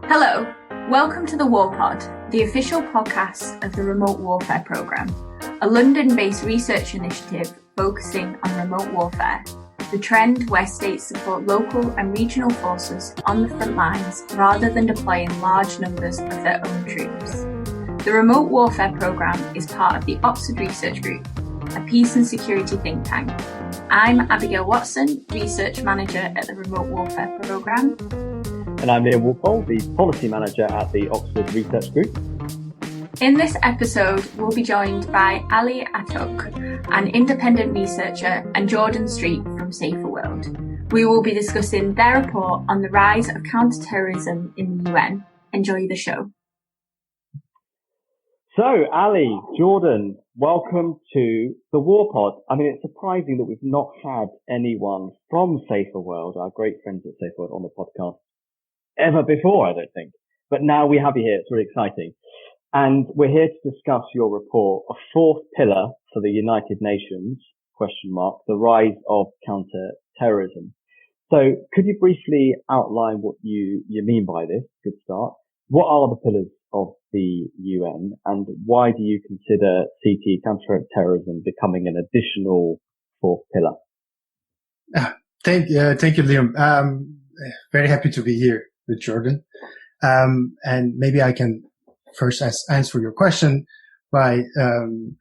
Hello, welcome to the War Pod, the official podcast of the Remote Warfare Programme, a London-based research initiative focusing on remote warfare, the trend where states support local and regional forces on the front lines rather than deploying large numbers of their own troops. The Remote Warfare Programme is part of the Oxford Research Group, a peace and security think tank. I'm Abigail Watson, Research Manager at the Remote Warfare Programme. And I'm Liam Walpole, the Policy Manager at the Oxford Research Group. In this episode, we'll be joined by Ali Altiok, an independent researcher, and Jordan Street from Saferworld. We will be discussing their report on the rise of counter-terrorism in the UN. Enjoy the show. So, Ali, Jordan, welcome to the War Pod. I mean, it's surprising that we've not had anyone from Saferworld, our great friends at Saferworld, on the podcast ever before, I don't think. But now we have you here. It's really exciting. And we're here to discuss your report, a fourth pillar for the United Nations, the rise of counter-terrorism. So could you briefly outline what you mean by this? Good start. What are the pillars of the UN, and why do you consider CT, counter-terrorism, becoming an additional fourth pillar? Thank you, Liam. Very happy to be here with Jordan. And maybe I can first answer your question by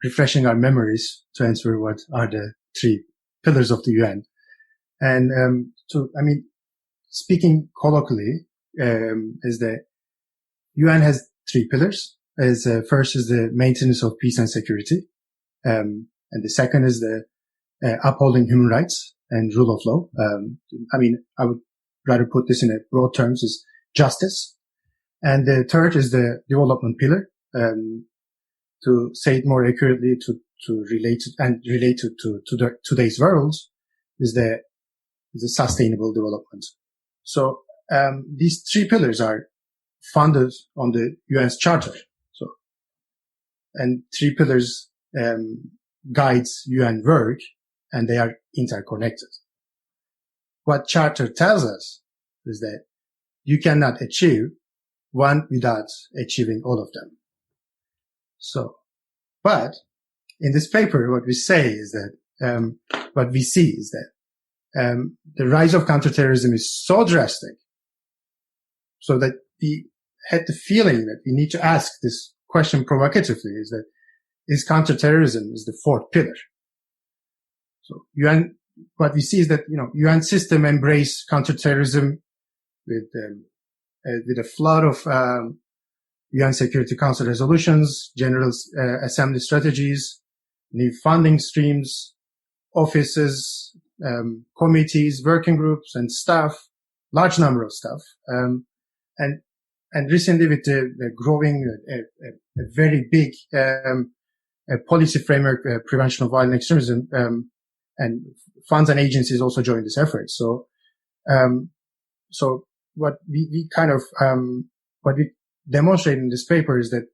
refreshing our memories to answer what are the three pillars of the UN. And speaking colloquially, is the UN has three pillars. First is the maintenance of peace and security, and the second is the upholding human rights and rule of law. I would rather put this in a broad terms as justice. And the third is the development pillar. To say it more accurately, to relate to today's world, is the sustainable development. So these three pillars are founded on the UN's charter. So, and three pillars guides UN work, and they are interconnected. What charter tells us is that you cannot achieve one without achieving all of them. So, but in this paper, what we say is that, what we see is that, the rise of counterterrorism is so drastic, so that we had the feeling that we need to ask this question provocatively, is counterterrorism is the fourth pillar. So UN, what we see is that, UN system embrace counterterrorism with a flood of, UN Security Council resolutions, General Assembly strategies, new funding streams, offices, committees, working groups, and staff, large number of staff. And recently with the growing, a very big, policy framework, prevention of violent extremism, and funds and agencies also join this effort. So what what we demonstrate in this paper is that,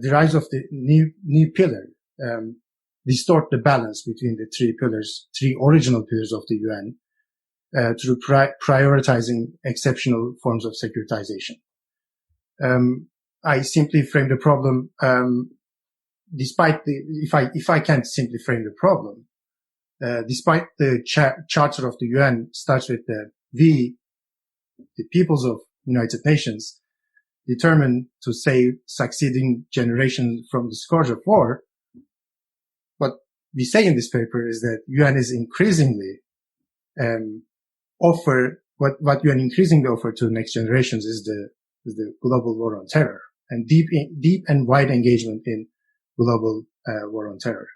the rise of the new pillar, distort the balance between the three original pillars of the UN, through prioritizing exceptional forms of securitization. I simply frame the problem, if I can't simply frame the problem, despite the charter of the UN starts with the peoples of United Nations determined to save succeeding generations from the scourge of war. What we say in this paper is that UN is increasingly what UN increasingly offer to the next generations is the global war on terror, and deep and wide engagement in global war on terror.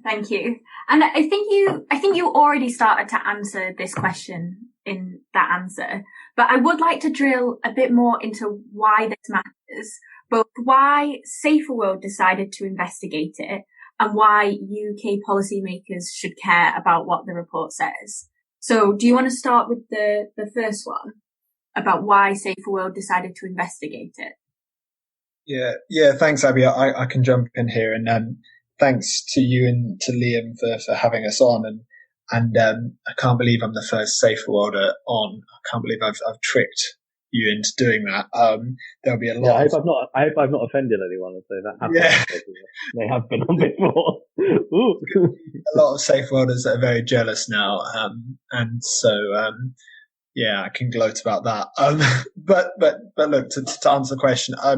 Thank you. And I think you already started to answer this question in that answer, but I would like to drill a bit more into why this matters, both why Saferworld decided to investigate it and why UK policymakers should care about what the report says. So do you want to start with the first one about why Saferworld decided to investigate it? Yeah. Thanks, Abby. I can jump in here, and thanks to you and to Liam for having us on. And I can't believe I'm the first Saferworlder on. I can't believe I've tricked you into doing that. There'll be a Yeah, lot. I hope I've not offended anyone and say that Yeah, happened. They have been on before. a lot of safe worlders that are very jealous now, and so yeah, I can gloat about that. But look, to answer the question, I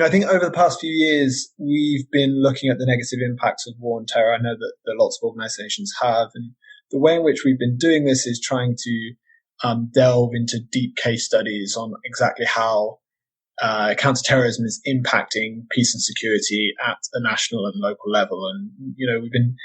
think over the past few years we've been looking at the negative impacts of war and terror. I know that lots of organisations have, and the way in which we've been doing this is trying to delve into deep case studies on exactly how counterterrorism is impacting peace and security at a national and local level. And we've been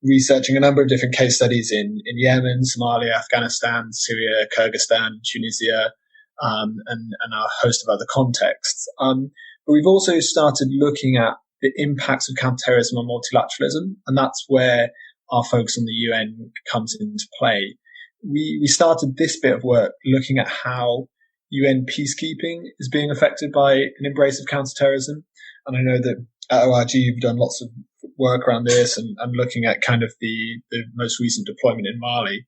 researching a number of different case studies in Yemen, Somalia, Afghanistan, Syria, Kyrgyzstan, Tunisia, and a host of other contexts. But we've also started looking at the impacts of counterterrorism on multilateralism, and that's where our focus on the UN comes into play. We started this bit of work looking at how UN peacekeeping is being affected by an embrace of counterterrorism. And I know that at ORG you've done lots of work around this and looking at kind of the most recent deployment in Mali.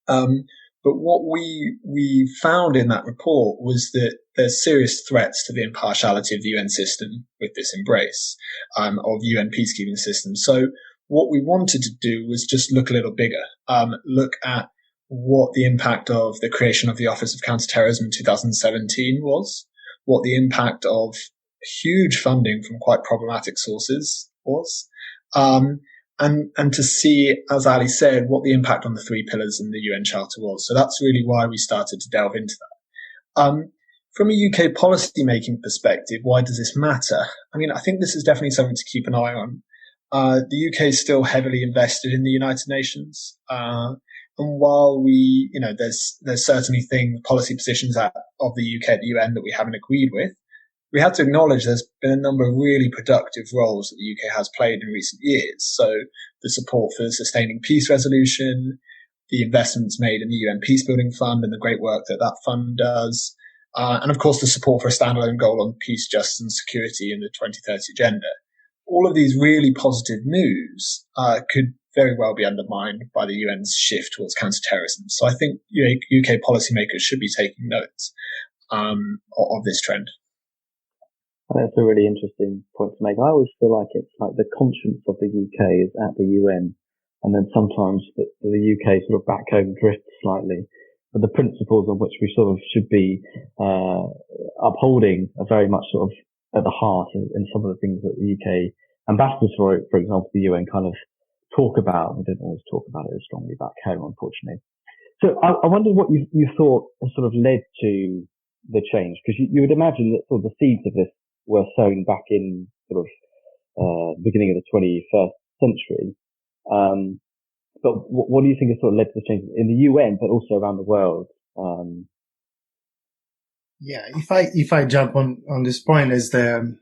But what we found in that report was that there's serious threats to the impartiality of the UN system with this embrace of UN peacekeeping system. So what we wanted to do was just look a little bigger, look at what the impact of the creation of the Office of Counterterrorism in 2017 was, what the impact of huge funding from quite problematic sources was, and to see, as Ali said, what the impact on the three pillars in the UN Charter was. So that's really why we started to delve into that. From a UK policy-making perspective, why does this matter? I mean, I think this is definitely something to keep an eye on. The UK is still heavily invested in the United Nations. And while there's certainly policy positions of the UK at the UN that we haven't agreed with, we have to acknowledge there's been a number of really productive roles that the UK has played in recent years. So the support for sustaining peace resolution, the investments made in the UN Peacebuilding Fund and the great work that fund does, and of course the support for a standalone goal on peace, justice and security in the 2030 agenda. All of these really positive moves could very well be undermined by the UN's shift towards counterterrorism. So I think UK policymakers should be taking note of this trend. That's a really interesting point to make. I always feel like it's like the conscience of the UK is at the UN, and then sometimes the UK sort of back home drifts slightly. But the principles on which we sort of should be upholding are very much sort of at the heart in some of the things that the UK ambassadors, for example, the UN kind of talk about. We don't always talk about it as strongly back home, unfortunately. So I wondered what you thought has sort of led to the change, because you would imagine that sort of the seeds of this were sown back in sort of beginning of the 21st century. But what do you think has sort of led to the change in the UN, but also around the world? Yeah, if I jump on this point, I'm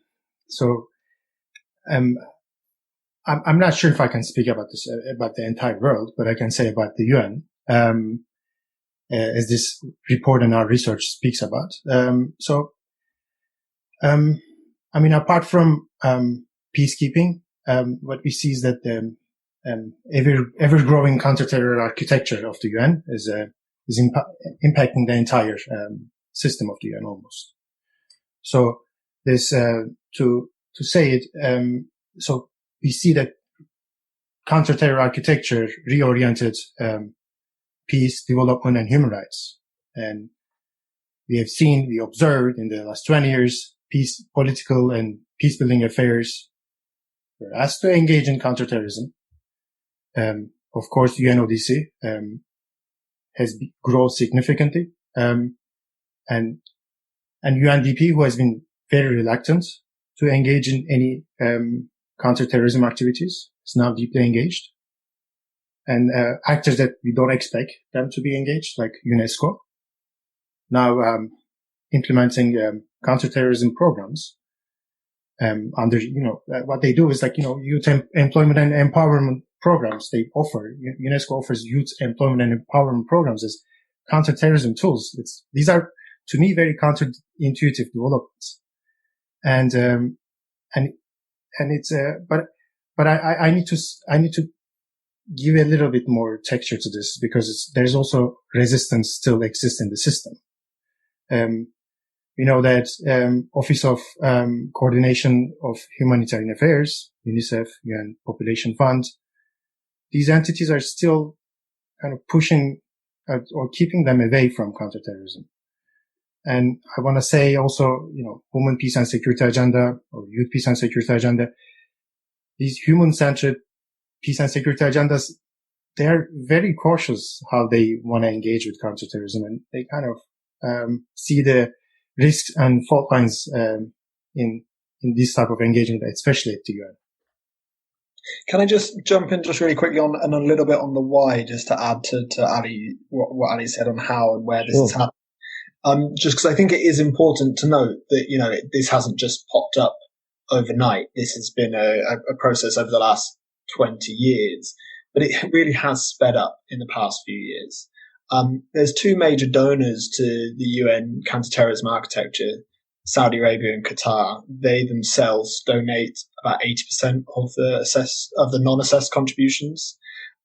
not sure if I can speak about this about the entire world, but I can say about the UN, as this report and our research speaks about. I mean, apart from peacekeeping, what we see is that the ever-growing counter-terror architecture of the UN is impacting the entire system of the UN almost. So this to say it, so we see that counter-terror architecture reoriented peace, development, and human rights, and we observed in the last 20 years. Peace, political and peace-building affairs were asked to engage in counterterrorism. Of course, UNODC has grown significantly, and UNDP, who has been very reluctant to engage in any counterterrorism activities, is now deeply engaged. And actors that we don't expect them to be engaged, like UNESCO, now implementing counterterrorism programs under, what they do is youth employment and empowerment programs they offer. UNESCO offers youth employment and empowerment programs as counterterrorism tools. These are, to me, very counterintuitive developments. And it's, but I need to give a little bit more texture to this, because there's also resistance still exists in the system. We know that Office of Coordination of Humanitarian Affairs, UNICEF, UN Population Fund, these entities are still kind of pushing or keeping them away from counterterrorism. And I want to say also, Women, Peace and Security Agenda or Youth Peace and Security Agenda, these human-centered peace and security agendas, they're very cautious how they want to engage with counterterrorism, and they kind of see the risks and fault lines in this type of engagement, especially at the UN. Can I just jump in just really quickly on and a little bit on the why, just to add to Ali, what Ali said on how and where this is happening? Just because I think it is important to note that, this hasn't just popped up overnight. This has been a process over the last 20 years, but it really has sped up in the past few years. There's two major donors to the UN counterterrorism architecture, Saudi Arabia and Qatar. They themselves donate about 80% of the non-assessed contributions.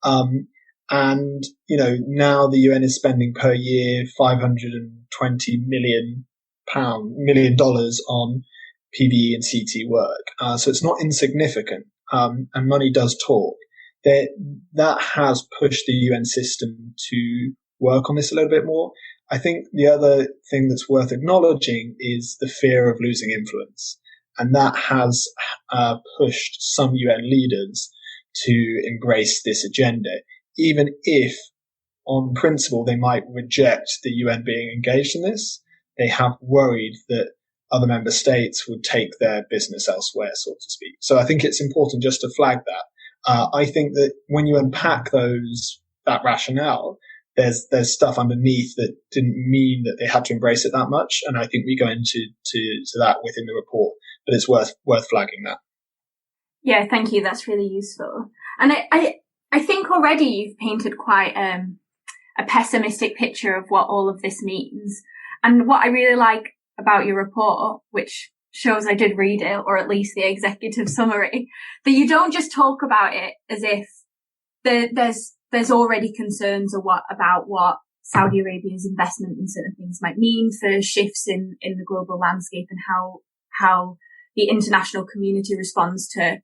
And, now the UN is spending per year $520 million on PVE and CT work. So it's not insignificant. And money does talk. That has pushed the UN system to work on this a little bit more. I think the other thing that's worth acknowledging is the fear of losing influence. And that has pushed some UN leaders to embrace this agenda, even if on principle they might reject the UN being engaged in this. They have worried that other member states would take their business elsewhere, so to speak. So I think it's important just to flag that. I think that when you unpack that rationale, there's stuff underneath that didn't mean that they had to embrace it that much, and I think we go into that within the report. But it's worth flagging that. Yeah, thank you. That's really useful. And I think already you've painted quite a pessimistic picture of what all of this means. And what I really like about your report, which shows I did read it, or at least the executive summary, that you don't just talk about it as if there's already concerns about what Saudi Arabia's investment in certain things might mean for shifts in the global landscape and how the international community responds to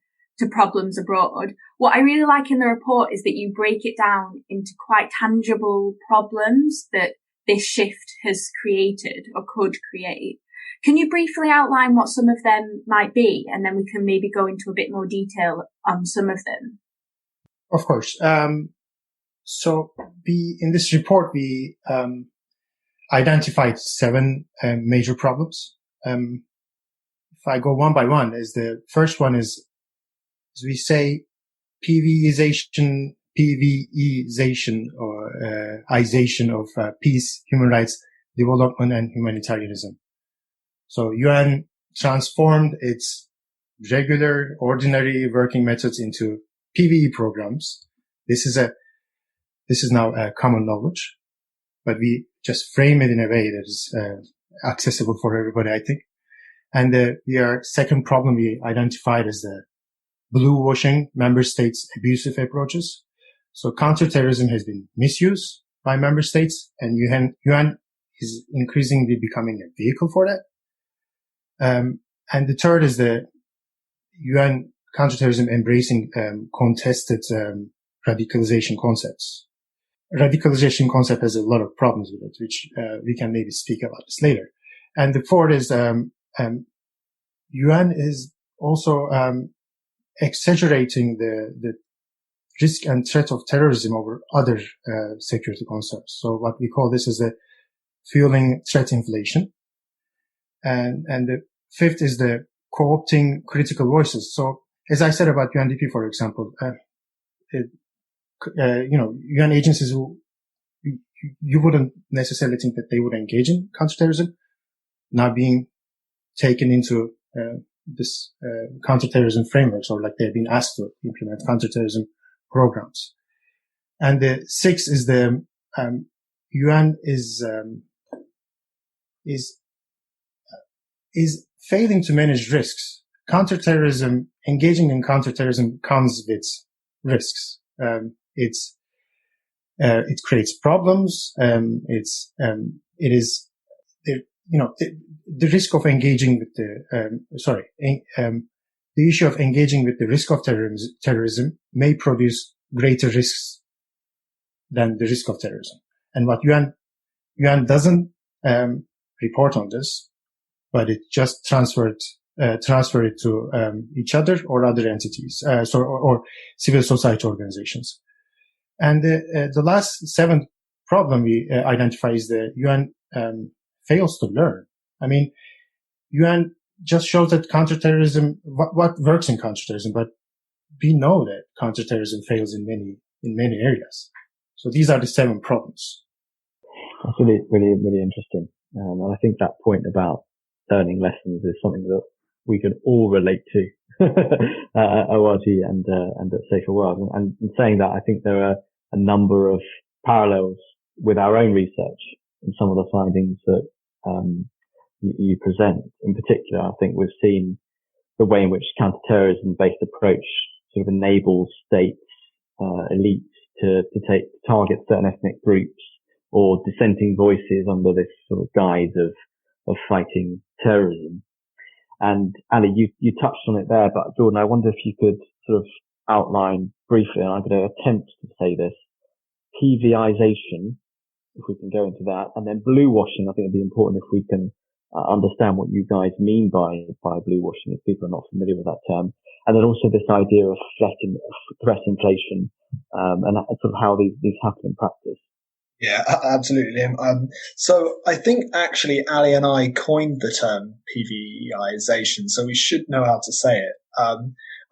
problems abroad. What I really like in the report is that you break it down into quite tangible problems that this shift has created or could create. Can you briefly outline what some of them might be, and then we can maybe go into a bit more detail on some of them? Of course. So in this report, we identified 7 major problems. If I go one by one, the first one is, as we say, PVEization or ization of peace, human rights, development, and humanitarianism. So UN transformed its regular, ordinary working methods into PVE programs. This is now common knowledge, but we just frame it in a way that is accessible for everybody, I think. And the second problem we identified is the blue washing member states' abusive approaches. So counterterrorism has been misused by member states, and UN is increasingly becoming a vehicle for that. And the third is the UN counterterrorism embracing contested radicalization concepts. Radicalization concept has a lot of problems with it, which we can maybe speak about this later. And the fourth is UN is also exaggerating the risk and threat of terrorism over other security concerns. So what we call this is the fueling threat inflation. And the fifth is the co-opting critical voices. So as I said about UNDP, for example, UN agencies who you wouldn't necessarily think that they would engage in counterterrorism, now being taken into this counterterrorism frameworks, or like they've been asked to implement counterterrorism programs. And the sixth is the UN is failing to manage risks. Engaging in counterterrorism comes with risks. It creates problems. There the risk of engaging with the issue of engaging with the risk of terrorism may produce greater risks than the risk of terrorism. And what UN doesn't report on this, but it just transfer it to each other or other entities, or civil society organizations. And the last seventh problem we identify is the UN fails to learn. I mean, UN just shows that counterterrorism, what works in counterterrorism, but we know that counterterrorism fails in many areas. So these are the 7 problems. That's really, really, really interesting. And I think that point about learning lessons is something that we can all relate to at ORG and at Saferworld. And saying that, I think there are a number of parallels with our own research and some of the findings that you present. In particular, I think we've seen the way in which counterterrorism-based approach sort of enables states, elites to target certain ethnic groups or dissenting voices under this sort of guise of fighting terrorism. And Ali, you touched on it there, but Jordan, I wonder if you could sort of outline briefly, and I'm going to attempt to say this, PVization, if we can go into that, and then blue washing. I think it'd be important if we can understand what you guys mean by blue washing, if people are not familiar with that term, and then also this idea of threat inflation, and sort of how these happen in practice. Yeah, absolutely, Liam. So I think actually Ali and I coined the term PVization, so we should know how to say it.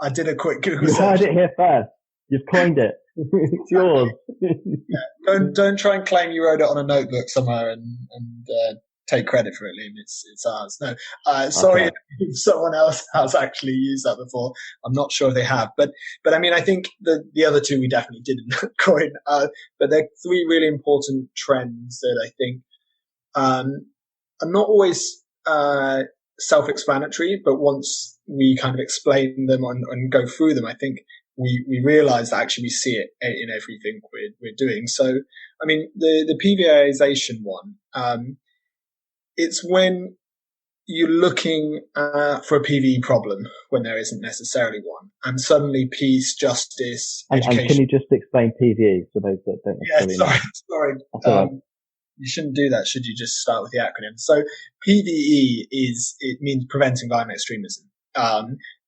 I did a quick Google search. You heard it here first. You've coined it. It's yours. Yeah. Don't try and claim you wrote it on a notebook somewhere and take credit for it, Liam. It's ours. No, sorry if someone else has actually used that before. I'm not sure if they have, but I mean, I think the other 2 we definitely didn't coin. But there are 3 really important trends that I think are not always self-explanatory, but once we kind of explain them and go through them, I think we realize that actually we see it in everything we're doing. So, I mean, the PVization one, it's when you're looking for a PV problem when there isn't necessarily one, and suddenly peace, justice, education. And can you just explain PVE for those that don't necessarily know? Sorry. You shouldn't do that, should you? Just start with the acronym. So PVE it means preventing violent extremism.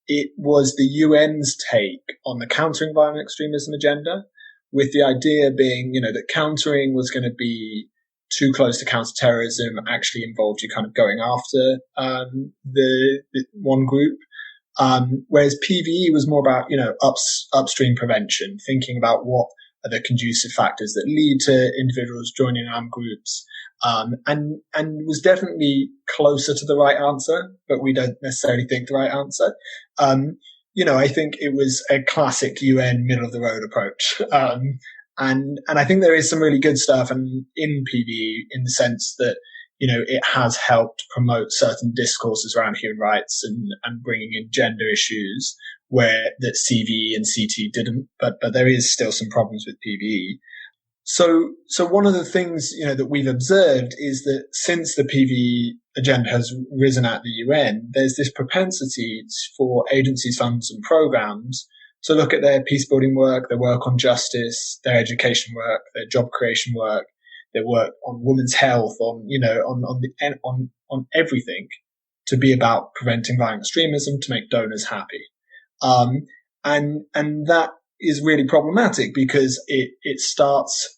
It was the UN's take on the countering violent extremism agenda, with the idea being, that countering was going to be too close to counterterrorism, actually involved you kind of going after the one group, whereas PVE was more about upstream prevention, thinking about what are the conducive factors that lead to individuals joining armed groups, and was definitely closer to the right answer, but we don't necessarily think the right answer. I think it was a classic UN middle of the road approach. And I think there is some really good stuff in PVE in the sense that, it has helped promote certain discourses around human rights and bringing in gender issues where that CVE and CT didn't, but there is still some problems with PVE. So one of the things, that we've observed is that since the PVE agenda has risen at the UN, there's this propensity for agencies, funds and programs to look at their peacebuilding work, their work on justice, their education work, their job creation work, their work on women's health, on everything, to be about preventing violent extremism, to make donors happy. And that is really problematic because it starts,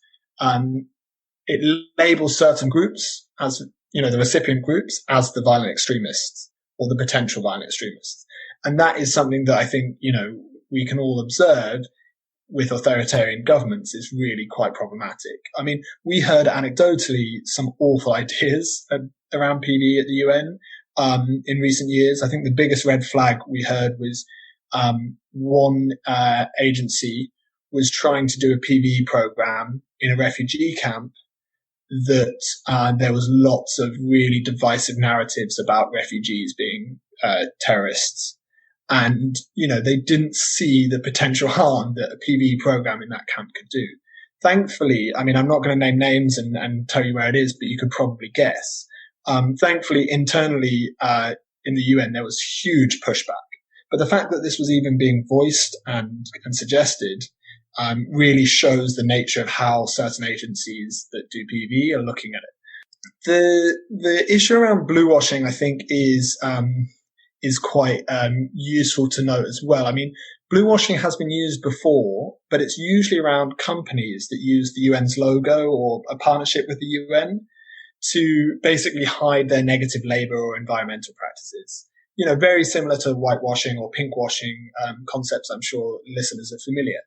it labels certain groups as, the recipient groups as the violent extremists or the potential violent extremists. And that is something that I think, we can all observe with authoritarian governments is really quite problematic. I mean, we heard anecdotally some awful ideas around PV at the UN in recent years. I think the biggest red flag we heard was one agency was trying to do a PV program in a refugee camp that there was lots of really divisive narratives about refugees being terrorists. And, they didn't see the potential harm that a PV program in that camp could do. Thankfully, I mean, I'm not going to name names and tell you where it is, but you could probably guess. Thankfully, internally in the UN, there was huge pushback. But the fact that this was even being voiced and suggested really shows the nature of how certain agencies that do PV are looking at it. The issue around blue washing, I think, is quite useful to note as well. I mean, blue washing has been used before, but it's usually around companies that use the UN's logo or a partnership with the UN to basically hide their negative labor or environmental practices. You know, very similar to whitewashing or pinkwashing concepts I'm sure listeners are familiar.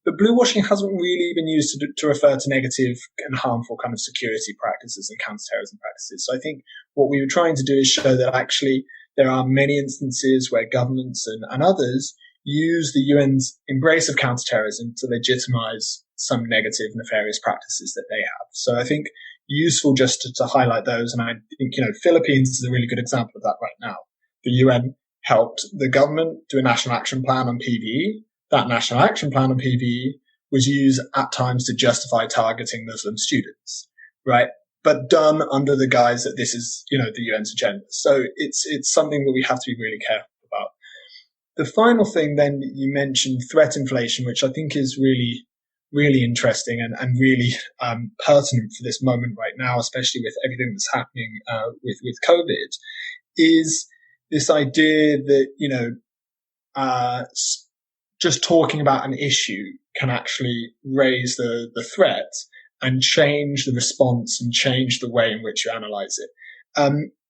But blue washing hasn't really been used to refer to negative and harmful kind of security practices and counterterrorism practices. So I think what we were trying to do is show that actually there are many instances where governments and others use the UN's embrace of counterterrorism to legitimize some negative, nefarious practices that they have. So I think useful just to highlight those. And I think, you know, Philippines is a really good example of that right now. The UN helped the government do a national action plan on PVE. That national action plan on PVE was used at times to justify targeting Muslim students, right? But done under the guise that this is, you know, the UN's agenda. So it's something that we have to be really careful about. The final thing then, you mentioned threat inflation, which I think is really, really interesting and really pertinent for this moment right now, especially with everything that's happening with COVID, is this idea that, you know, just talking about an issue can actually raise the threat and change the response and change the way in which you analyze it.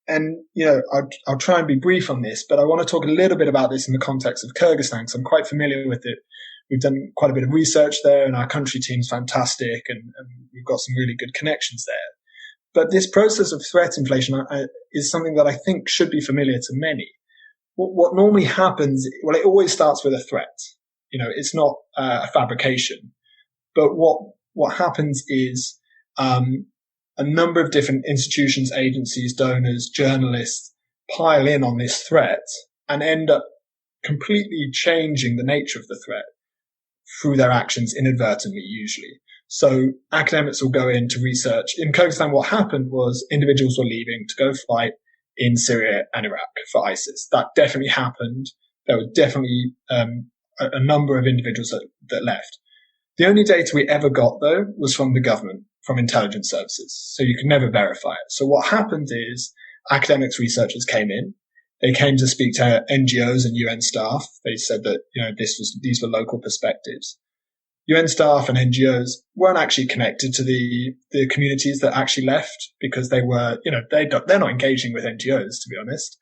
And, you know, I'll try and be brief on this, but I want to talk a little bit about this in the context of Kyrgyzstan, because I'm quite familiar with it. We've done quite a bit of research there, and our country team's fantastic, and we've got some really good connections there. But this process of threat inflation is something that I think should be familiar to many. What normally happens, well, it always starts with a threat. You know, it's not a fabrication. But what happens is a number of different institutions, agencies, donors, journalists pile in on this threat and end up completely changing the nature of the threat through their actions inadvertently, usually. So academics will go in to research. In Kyrgyzstan, what happened was individuals were leaving to go fight in Syria and Iraq for ISIS. That definitely happened. There were definitely a number of individuals that left. The only data we ever got, though, was from the government, from intelligence services. So you could never verify it. So what happened is academics, researchers came in. They came to speak to NGOs and UN staff. They said that, you know, these were local perspectives. UN staff and NGOs weren't actually connected to the communities that actually left, because they were, you know, they're not engaging with NGOs, to be honest.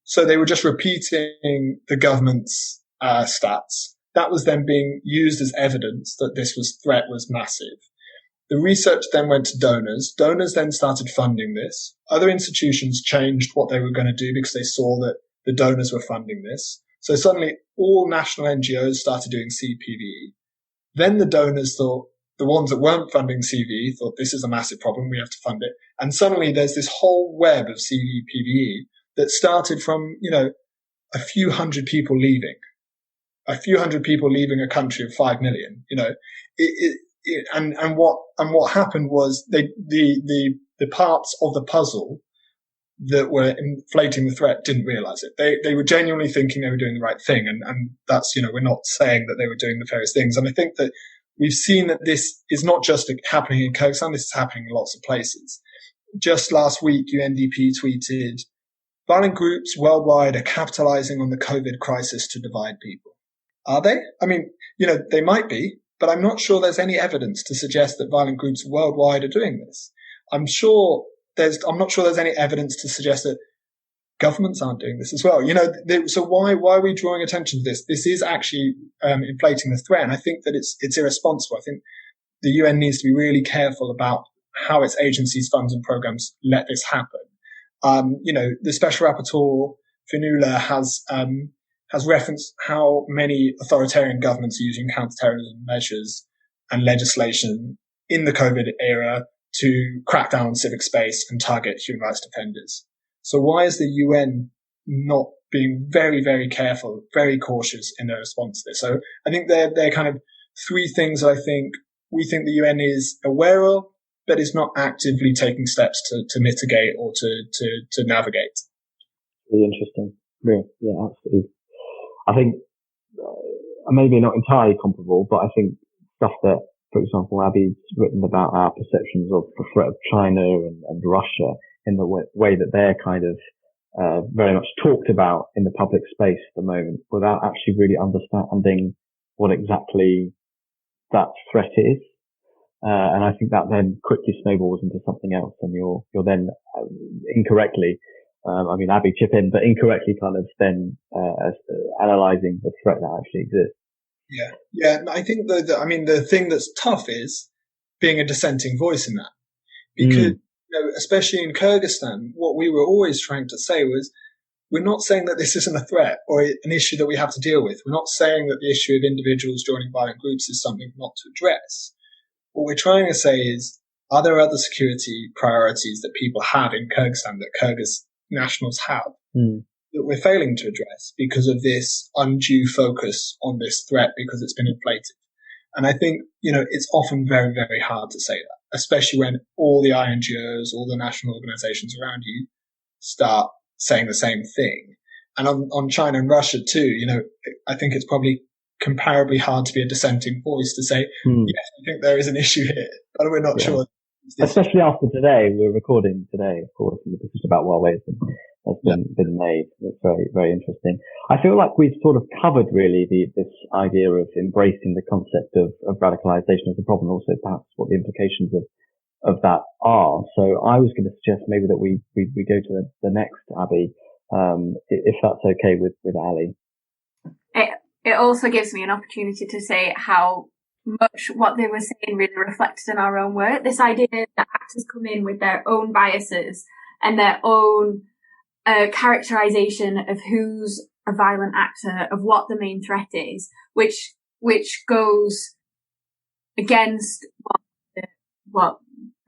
So they were just repeating the government's stats. That was then being used as evidence that this threat was massive. The research then went to donors. Donors then started funding this. Other institutions changed what they were going to do because they saw that the donors were funding this. So suddenly all national NGOs started doing CPVE. Then the donors thought, the ones that weren't funding CVE thought, this is a massive problem, we have to fund it. And suddenly there's this whole web of CVPVE that started from, you know, a few hundred people leaving a country of 5 million, you know, and what happened was the parts of the puzzle that were inflating the threat didn't realize it. They were genuinely thinking they were doing the right thing. And that's, you know, we're not saying that they were doing nefarious things. And I think that we've seen that this is not just happening in Kyrgyzstan, this is happening in lots of places. Just last week, UNDP tweeted, violent groups worldwide are capitalizing on the COVID crisis to divide people. Are they? I mean, you know, they might be, but I'm not sure there's any evidence to suggest that violent groups worldwide are doing this. I'm not sure there's any evidence to suggest that governments aren't doing this as well. You know, so why are we drawing attention to this? This is actually inflating the threat, and I think that it's irresponsible. I think the UN needs to be really careful about how its agencies, funds, and programs let this happen. You know, the Special Rapporteur Finula has referenced how many authoritarian governments are using counterterrorism measures and legislation in the COVID era to crack down on civic space and target human rights defenders. So why is the UN not being very, very careful, very cautious in their response to this? So I think they're kind of three things that we think the UN is aware of, but is not actively taking steps to mitigate or to navigate. Really interesting. Yeah, absolutely. I think maybe not entirely comparable, but I think stuff that, for example, Abby's written about our perceptions of the threat of China and Russia in the way that they're kind of very much talked about in the public space at the moment without actually really understanding what exactly that threat is. And I think that then quickly snowballs into something else, and you're then incorrectly, Abby, chip in, but incorrectly kind of then analysing the threat that actually exists. Yeah. I think the thing that's tough is being a dissenting voice in that, because especially in Kyrgyzstan, what we were always trying to say was, we're not saying that this isn't a threat or an issue that we have to deal with. We're not saying that the issue of individuals joining violent groups is something not to address. What we're trying to say is, are there other security priorities that people have in Kyrgyzstan, that Kyrgyz nationals have, that we're failing to address because of this undue focus on this threat because it's been inflated? And I think, it's often very, very hard to say that, especially when all the INGOs, all the national organizations around you start saying the same thing. And on China and Russia too, I think it's probably comparably hard to be a dissenting voice to say, yes, I think there is an issue here, but we're not sure. Especially after today, we're recording today, of course, and the decision about Huawei has been made. It's very, very interesting. I feel like we've sort of covered really this idea of embracing the concept of radicalization as a problem, also perhaps what the implications of that are. So I was going to suggest maybe that we go to the next, Abby, if that's okay with Ali. It also gives me an opportunity to say how much what they were saying really reflected in our own work. This idea that actors come in with their own biases and their own characterization of who's a violent actor, of what the main threat is, which goes against what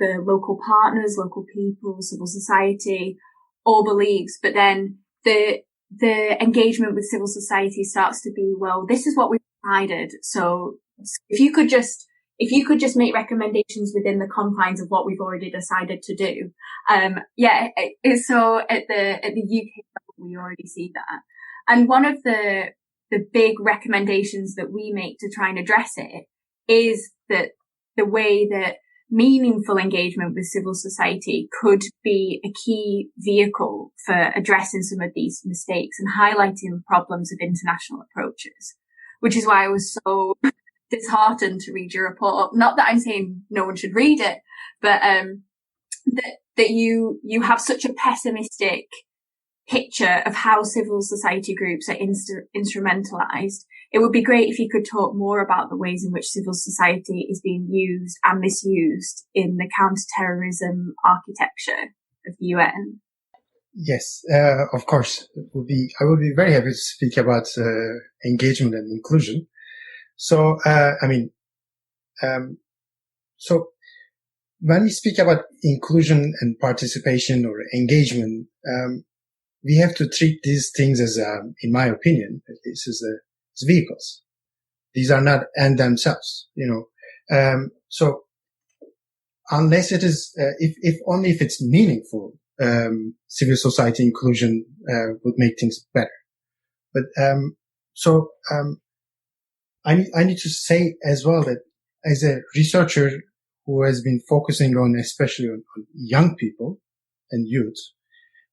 the local partners, local people, civil society all believes. But then the engagement with civil society starts to be, well, this is what we've decided. So if you could just make recommendations within the confines of what we've already decided to do. So at the UK level, we already see that. And one of the big recommendations that we make to try and address it is that the way that meaningful engagement with civil society could be a key vehicle for addressing some of these mistakes and highlighting problems of international approaches, which is why I was so disheartened to read your report. Not that I'm saying no one should read it, but that you have such a pessimistic picture of how civil society groups are instrumentalized. It would be great if you could talk more about the ways in which civil society is being used and misused in the counter-terrorism architecture of the UN. Yes, of course. I would be very happy to speak about engagement and inclusion. So, so when we speak about inclusion and participation or engagement, we have to treat these things as, in my opinion, this is as vehicles. These are not end themselves, so unless it is, if only if it's meaningful, civil society inclusion, would make things better. But, I need to say as well that as a researcher who has been focusing on, especially on young people and youth,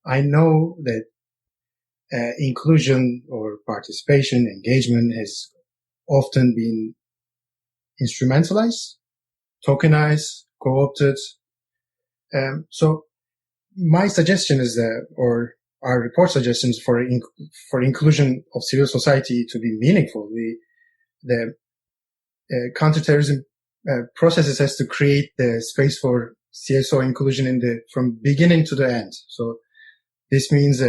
I know that inclusion or participation, engagement has often been instrumentalized, tokenized, co-opted. So my suggestion is or our report suggestions for inclusion of civil society to be meaningful, the counterterrorism processes has to create the space for CSO inclusion from beginning to the end. So this means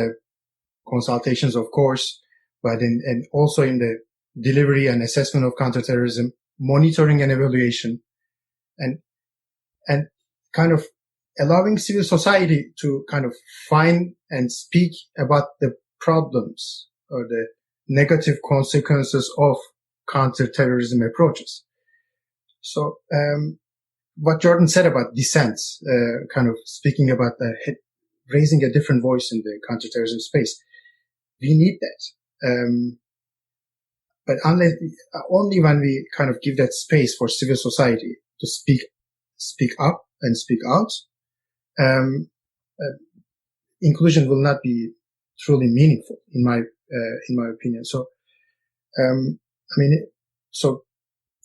consultations, of course, but and also in the delivery and assessment of counterterrorism, monitoring and evaluation, and kind of allowing civil society to kind of find and speak about the problems or the negative consequences of counterterrorism approaches. So what Jordan said about dissent, kind of speaking about raising a different voice in the counterterrorism space, we need that. But only when we kind of give that space for civil society to speak up and speak out, inclusion will not be truly meaningful, in my opinion. So,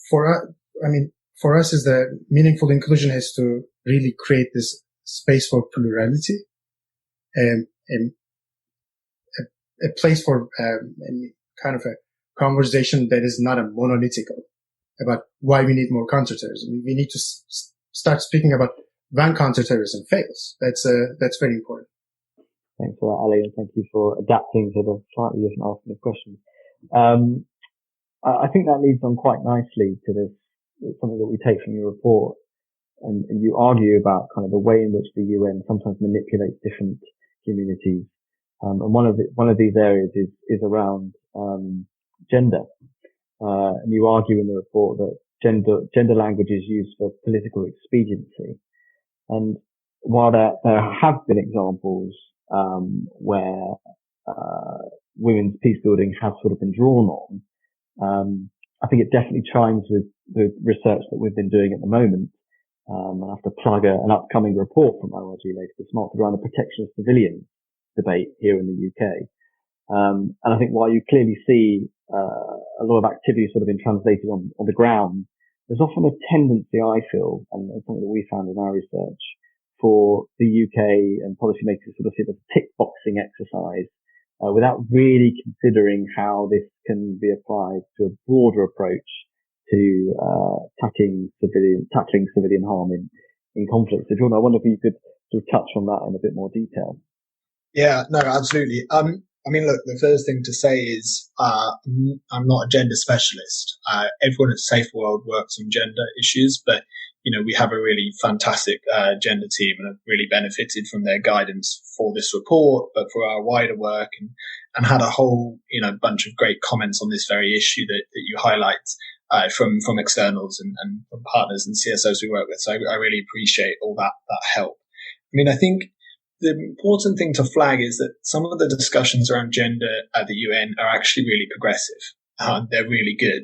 for us, is the meaningful inclusion has to really create this space for plurality, a place for kind of a conversation that is not a monolithical about why we need more counterterrorism. We need to start speaking about when counterterrorism fails. That's very important. Thanks for that, Ali, and thank you for adapting to the slightly different asking of questions. I think that leads on quite nicely to this, something that we take from your report, and you argue about kind of the way in which the UN sometimes manipulates different communities. And one of these areas is around gender. And you argue in the report that gender language is used for political expediency. And while there have been examples where women's peace building has sort of been drawn on, I think it definitely chimes with the research that we've been doing at the moment. I have to plug an upcoming report from ORG later this month around the protection of civilians debate here in the UK. And I think while you clearly see a lot of activity sort of been translated on the ground, there's often a tendency, I feel, and something that we found in our research, for the UK and policymakers to sort of see it as a tick boxing exercise without really considering how this can be applied to a broader approach to tackling civilian harm in conflict. So, Jordan, I wonder if you could sort of touch on that in a bit more detail. Yeah, no, absolutely. I mean, look, the first thing to say is I'm not a gender specialist. Everyone at Saferworld works on gender issues, but we have a really fantastic gender team and have really benefited from their guidance for this report, but for our wider work, and had a whole bunch of great comments on this very issue that you highlight from externals and from partners and CSOs we work with. So I really appreciate all that help. I mean, I think the important thing to flag is that some of the discussions around gender at the UN are actually really progressive. They're really good.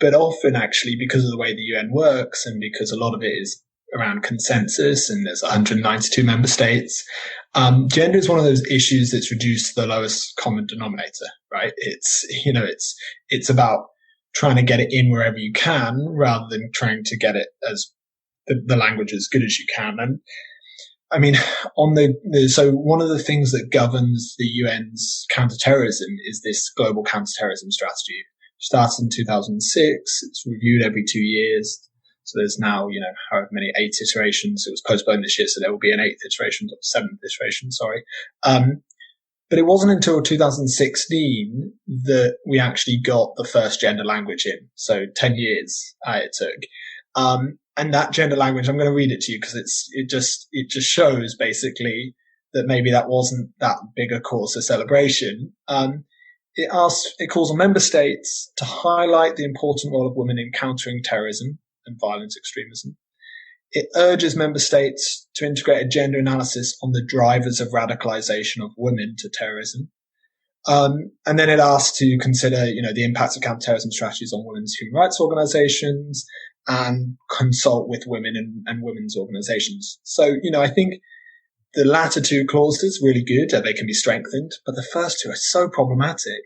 But often actually, because of the way the UN works and because a lot of it is around consensus and there's 192 member states, gender is one of those issues that's reduced to the lowest common denominator, right? It's about trying to get it in wherever you can rather than trying to get it as the language as good as you can. And I mean, so one of the things that governs the UN's counterterrorism is this global counterterrorism strategy. It started in 2006. It's reviewed every 2 years. So there's now, however many 8 iterations. It was postponed this year, so there will be an 8th iteration, or 7th iteration, sorry. But it wasn't until 2016 that we actually got the first gender language in. So 10 years it took. And that gender language, I'm going to read it to you because it just shows basically that maybe that wasn't that big a cause for celebration. It calls on member states to highlight the important role of women in countering terrorism and violent extremism. It urges member states to integrate a gender analysis on the drivers of radicalization of women to terrorism. And then it asks to consider, the impacts of counterterrorism strategies on women's human rights organizations and consult with women and women's organizations. So, I think the latter 2 clauses really good. They can be strengthened, but the first 2 are so problematic.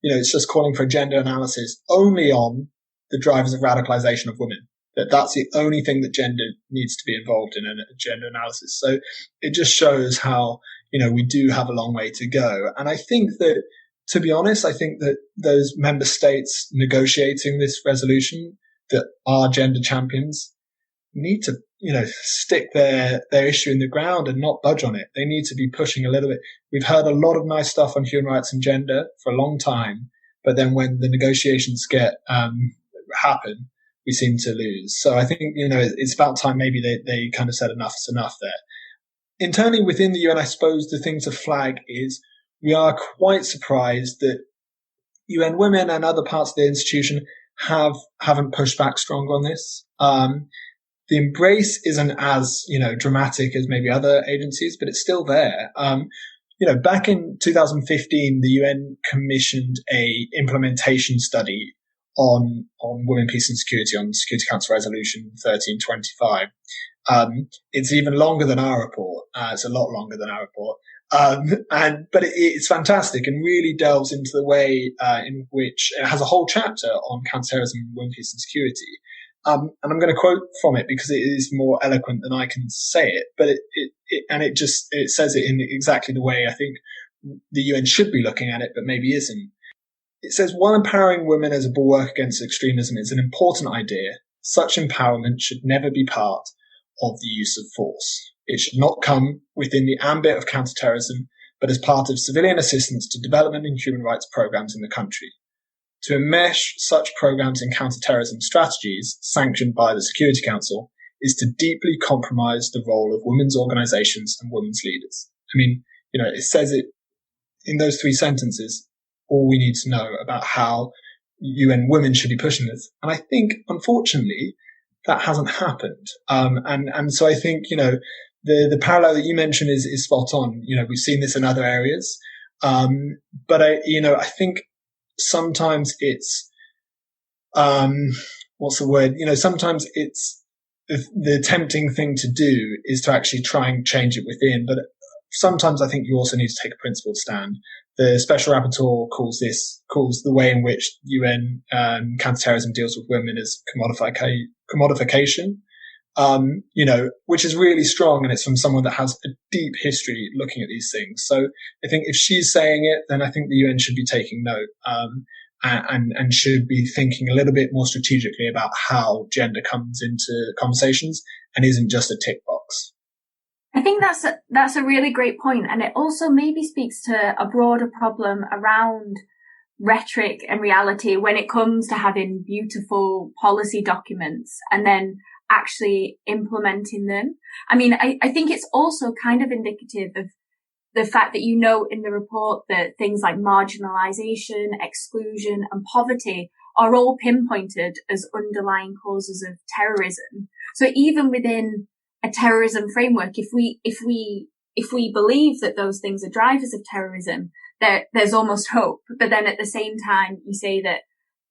It's just calling for a gender analysis only on the drivers of radicalization of women. That's the only thing that gender needs to be involved in a gender analysis. So it just shows how, we do have a long way to go. And I think that, to be honest, I think that those member states negotiating this resolution that are gender champions need to, stick their issue in the ground and not budge on it. They need to be pushing a little bit. We've heard a lot of nice stuff on human rights and gender for a long time, but then when the negotiations happen, we seem to lose. So I think, it's about time maybe they kind of said enough's enough there. Internally within the UN, I suppose the thing to flag is we are quite surprised that UN Women and other parts of the institution haven't pushed back strong on this. The embrace isn't as, dramatic as maybe other agencies, but it's still there. Back in 2015, the UN commissioned a implementation study on women, peace and security, on Security Council Resolution 1325. It's even longer than our report. It's a lot longer than our report. But it's fantastic and really delves into the way in which it has a whole chapter on counterterrorism, women, peace and security. And I'm going to quote from it because it is more eloquent than I can say it, but it says it in exactly the way I think the UN should be looking at it, but maybe isn't. It says, while empowering women as a bulwark against extremism is an important idea, such empowerment should never be part of the use of force. It should not come within the ambit of counterterrorism, but as part of civilian assistance to development and human rights programs in the country. To enmesh such programs in counterterrorism strategies sanctioned by the Security Council is to deeply compromise the role of women's organizations and women's leaders. I mean, it says it in those 3 sentences, all we need to know about how UN women should be pushing this. And I think, unfortunately, that hasn't happened. And so I think, the parallel that you mentioned is spot on. We've seen this in other areas. But I think sometimes it's, what's the word? Sometimes it's the tempting thing to do is to actually try and change it within. But sometimes I think you also need to take a principled stand. The Special Rapporteur calls the way in which UN counterterrorism deals with women as commodification, which is really strong, and it's from someone that has a deep history looking at these things. So I think if she's saying it, then I think the UN should be taking note, and should be thinking a little bit more strategically about how gender comes into conversations and isn't just a tick box. I think that's a really great point, and it also maybe speaks to a broader problem around rhetoric and reality when it comes to having beautiful policy documents and then actually implementing them. I mean, I think it's also kind of indicative of the fact that in the report that things like marginalization, exclusion and poverty are all pinpointed as underlying causes of terrorism. So even within a terrorism framework, if we believe that those things are drivers of terrorism, there's almost hope. But then at the same time, you say that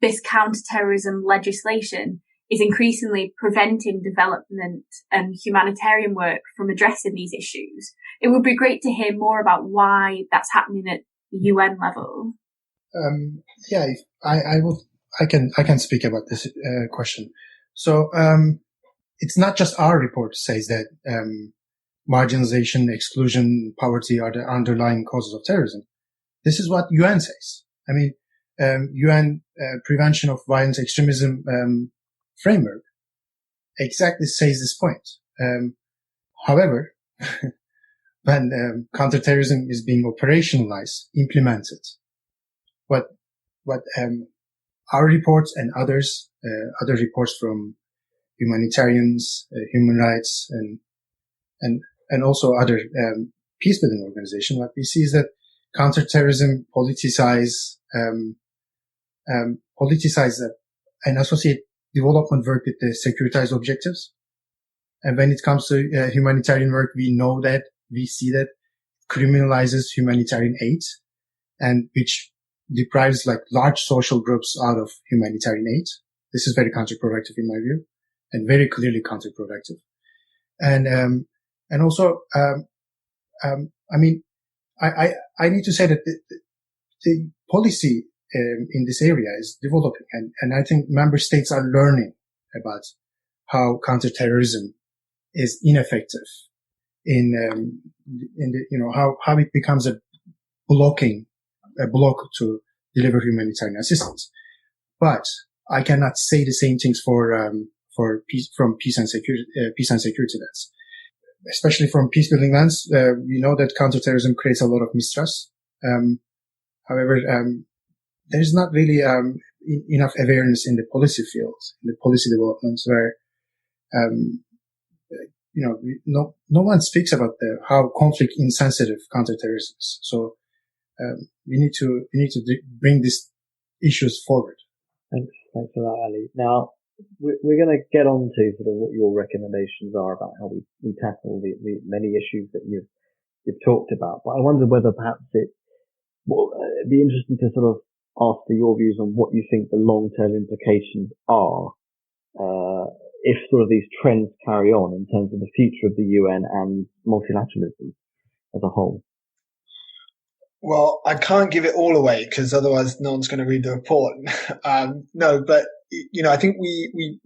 this counter-terrorism legislation is increasingly preventing development and humanitarian work from addressing these issues. It would be great to hear more about why that's happening at the UN level. I can speak about this question. So, it's not just our report says that marginalization, exclusion, poverty are the underlying causes of terrorism. This is what UN says. I mean, UN Prevention of Violent Extremism framework exactly says this point. However, when counterterrorism is being operationalized, implemented, what our reports and other reports from humanitarians, human rights, and also other peace-building organizations, what we see is that counterterrorism politicize and associate development work with the securitized objectives. And when it comes to humanitarian work, we see that criminalizes humanitarian aid, and which deprives large social groups out of humanitarian aid. This is very counterproductive in my view, and very clearly counterproductive. And also, I need to say that the policy in this area is developing, and I think member states are learning about how counterterrorism is ineffective how it becomes a block to deliver humanitarian assistance. But I cannot say the same things for peace and security lens. Especially from peace building lens, we know that counterterrorism creates a lot of mistrust. However, there's not really enough awareness in the policy field, in the policy developments, where no one speaks about how conflict insensitive counterterrorism is. So we need to bring these issues forward. Thanks for that, Ali. Now, we're going to get on to sort of what your recommendations are about how we tackle the many issues that you've talked about. But I wonder whether perhaps it'd be interesting to sort of ask for your views on what you think the long-term implications are, if sort of these trends carry on in terms of the future of the UN and multilateralism as a whole. Well, I can't give it all away because otherwise no one's going to read the report. No, but I think we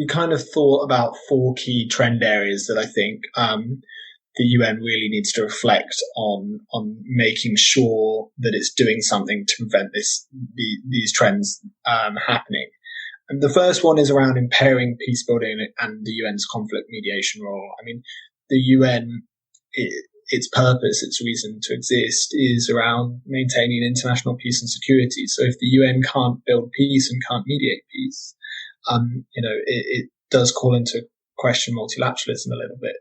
kind of thought about 4 key trend areas that I think the UN really needs to reflect on making sure that it's doing something to prevent these trends happening. And the first one is around impairing peace building and the UN's conflict mediation role. I mean, the UN, its purpose, its reason to exist is around maintaining international peace and security. So if the UN can't build peace and can't mediate peace, it does call into question multilateralism a little bit.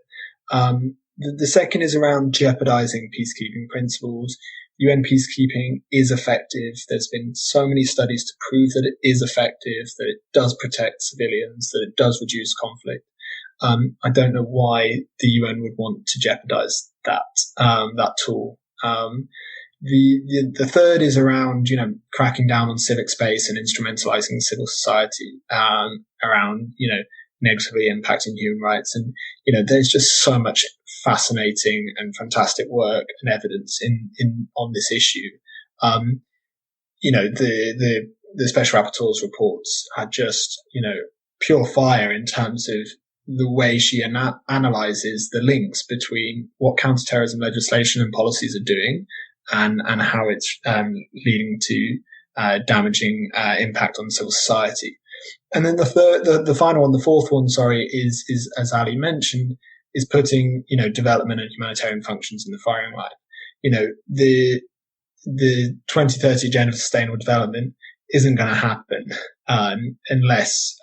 The second is around jeopardizing peacekeeping principles. UN peacekeeping is effective. There's been so many studies to prove that it is effective, that it does protect civilians, that it does reduce conflict. I don't know why the UN would want to jeopardize that tool. The third is around, cracking down on civic space and instrumentalizing civil society, around, negatively impacting human rights. And, there's just so much fascinating and fantastic work and evidence on this issue. The special rapporteur's reports are just, pure fire in terms of the way she analyzes the links between what counterterrorism legislation and policies are doing and how it's leading to damaging impact on civil society. And then the final one, the fourth one, is as Ali mentioned, is putting development and humanitarian functions in the firing line. The 2030 Agenda for Sustainable Development isn't going to happen unless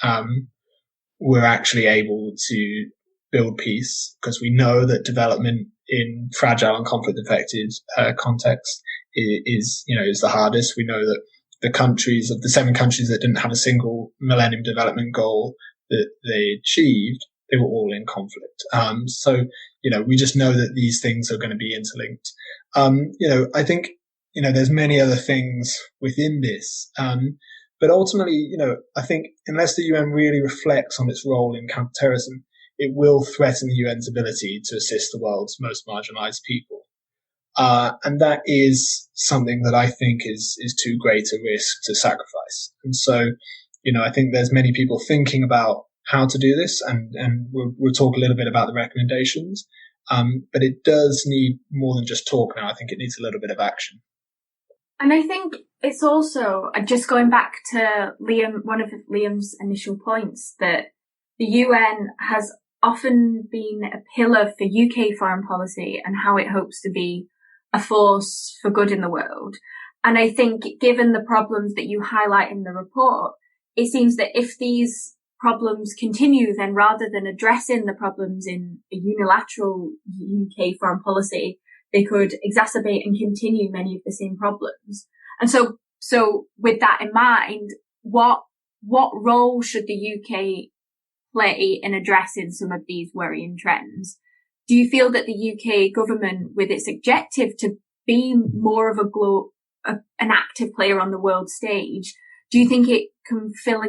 we're actually able to build peace, because we know that development in fragile and conflict-affected contexts is the hardest. We know that the 7 countries that didn't have a single Millennium Development Goal that they achieved, they were all in conflict. So we just know that these things are going to be interlinked. I think there's many other things within this. But ultimately, I think unless the UN really reflects on its role in counterterrorism, it will threaten the UN's ability to assist the world's most marginalized people. And that is something that I think is too great a risk to sacrifice. And so, I think there's many people thinking about how to do this, and we'll talk a little bit about the recommendations. But it does need more than just talk now. I think it needs a little bit of action. And I think it's also, just going back to one of Liam's initial points, that the UN has often been a pillar for UK foreign policy and how it hopes to be a force for good in the world. And I think given the problems that you highlight in the report, it seems that if these problems continue, then rather than addressing the problems in a unilateral UK foreign policy, they could exacerbate and continue many of the same problems. And so with that in mind, what role should the UK play in addressing some of these worrying trends? Do you feel that the UK government, with its objective to be more of an active player on the world stage, do you think it can fill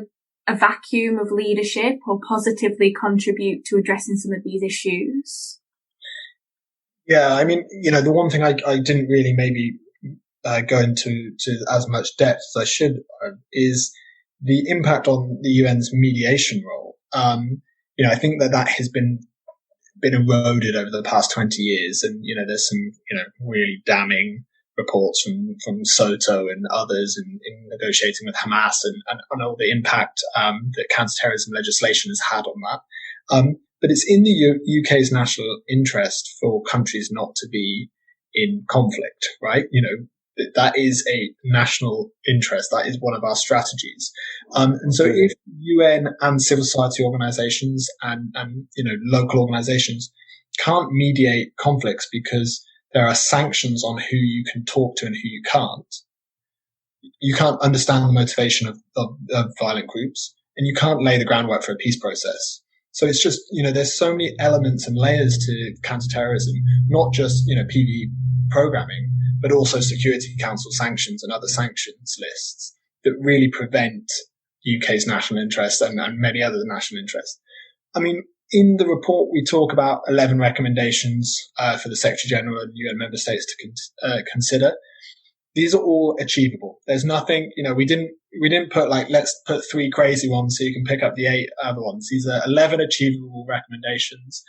a vacuum of leadership or positively contribute to addressing some of these issues? Yeah, I mean, the one thing I didn't really maybe go into as much depth as I should is the impact on the UN's mediation role. I think that has been eroded over the past 20 years, and there's some really damning reports from Soto and others in negotiating with Hamas and all the impact that counterterrorism legislation has had on that. But it's in the UK's national interest for countries not to be in conflict, right? That is a national interest. That is one of our strategies. And so if UN and civil society organizations and local organizations can't mediate conflicts because there are sanctions on who you can talk to and who you can't, you can't understand the motivation of violent groups, and you can't lay the groundwork for a peace process. So it's just, there's so many elements and layers to counterterrorism, not just, PV programming, but also Security Council sanctions and other sanctions lists that really prevent UK's national interest and many other national interests. I mean, in the report, we talk about 11 recommendations for the Secretary General and UN member states to consider. These are all achievable. There's nothing, we didn't put let's put 3 crazy ones so you can pick up the 8 other ones. These are 11 achievable recommendations.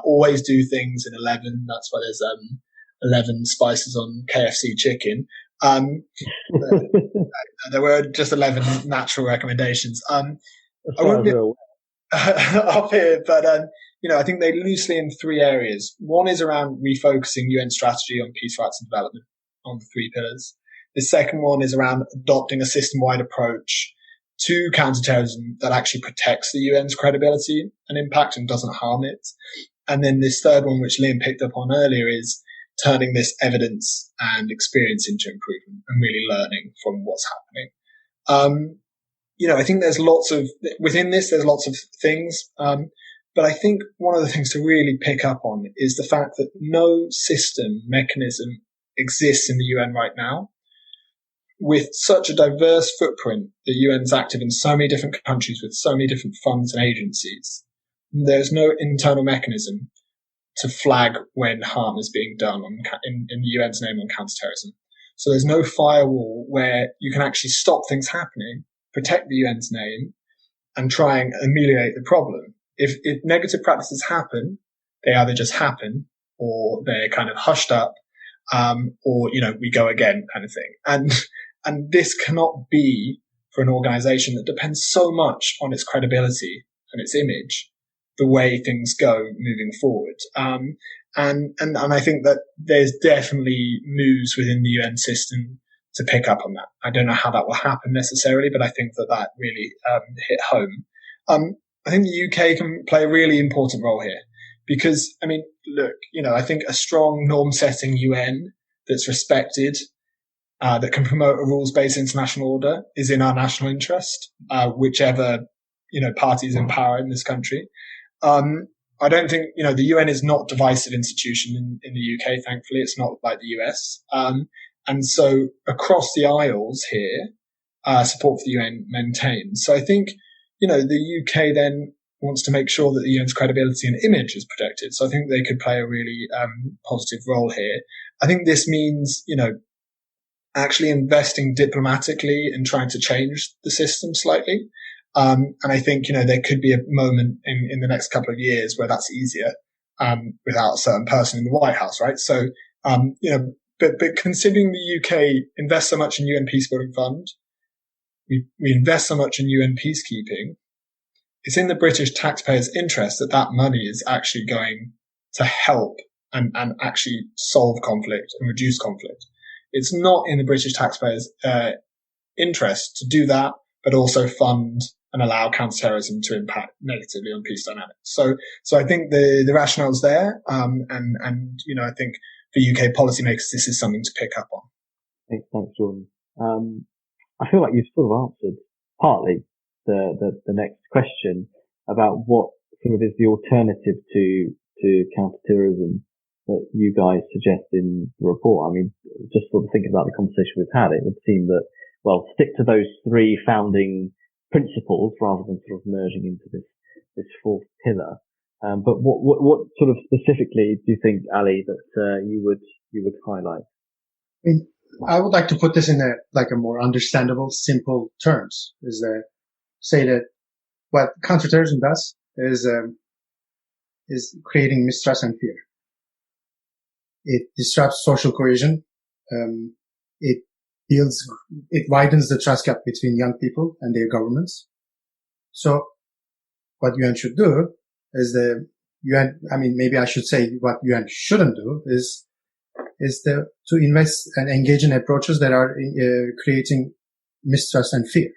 Always do things in 11. That's why there's 11 spices on KFC chicken. There were just 11 natural recommendations. I won't be up here, but I think they loosely in 3 areas. One is around refocusing UN strategy on peace, rights, and development, on the 3 pillars. The second one is around adopting a system-wide approach to counterterrorism that actually protects the UN's credibility and impact and doesn't harm it. And then this third one, which Liam picked up on earlier, is turning this evidence and experience into improvement and really learning from what's happening. I think there's within this, there's lots of things. But I think one of the things to really pick up on is the fact that no mechanism exists in the UN right now. With such a diverse footprint, the UN's active in so many different countries with so many different funds and agencies. There's no internal mechanism to flag when harm is being done in the UN's name on counterterrorism. So there's no firewall where you can actually stop things happening, protect the UN's name, and try and ameliorate the problem. If negative practices happen, they either just happen or they're kind of hushed up, or we go again kind of thing. And this cannot be for an organization that depends so much on its credibility and its image, the way things go moving forward. And I think that there's definitely moves within the UN system to pick up on that. I don't know how that will happen necessarily, but I think that really hit home. I think the UK can play a really important role here because, I think a strong norm-setting UN that's respected, that can promote a rules-based international order is in our national interest, whichever, party is in power in this country. I don't think, the UN is not a divisive institution in the UK, thankfully. It's not like the US. And so across the aisles here, support for the UN maintained. So I think, the UK then wants to make sure that the UN's credibility and image is protected. So I think they could play a really positive role here. I think this means, actually investing diplomatically and trying to change the system slightly. And I think, there could be a moment in the next couple of years where that's easier, without a certain person in the White House, right? So, but considering the UK invests so much in UN Peacebuilding Fund, we invest so much in UN peacekeeping, it's in the British taxpayers' interest that money is actually going to help and actually solve conflict and reduce conflict. It's not in the British taxpayers' interest to do that, but also fund and allow counterterrorism to impact negatively on peace dynamics. So I think the rationale's there, and I think for UK policymakers, this is something to pick up on. Thanks, Jordan. I feel like you've sort of answered partly the next question about what sort of is the alternative to counterterrorism that you guys suggest in the report. I mean, just sort of thinking about the conversation we've had, it would seem that, stick to those 3 founding principles rather than sort of merging into this 4th pillar. But what sort of specifically do you think, Ali, that you would highlight? I would like to put this in a more understandable, simple terms. Say that what counterterrorism does is creating mistrust and fear. It disrupts social cohesion. It widens the trust gap between young people and their governments. So what UN should do is maybe I should say what UN shouldn't do is to invest and engage in approaches that are creating mistrust and fear.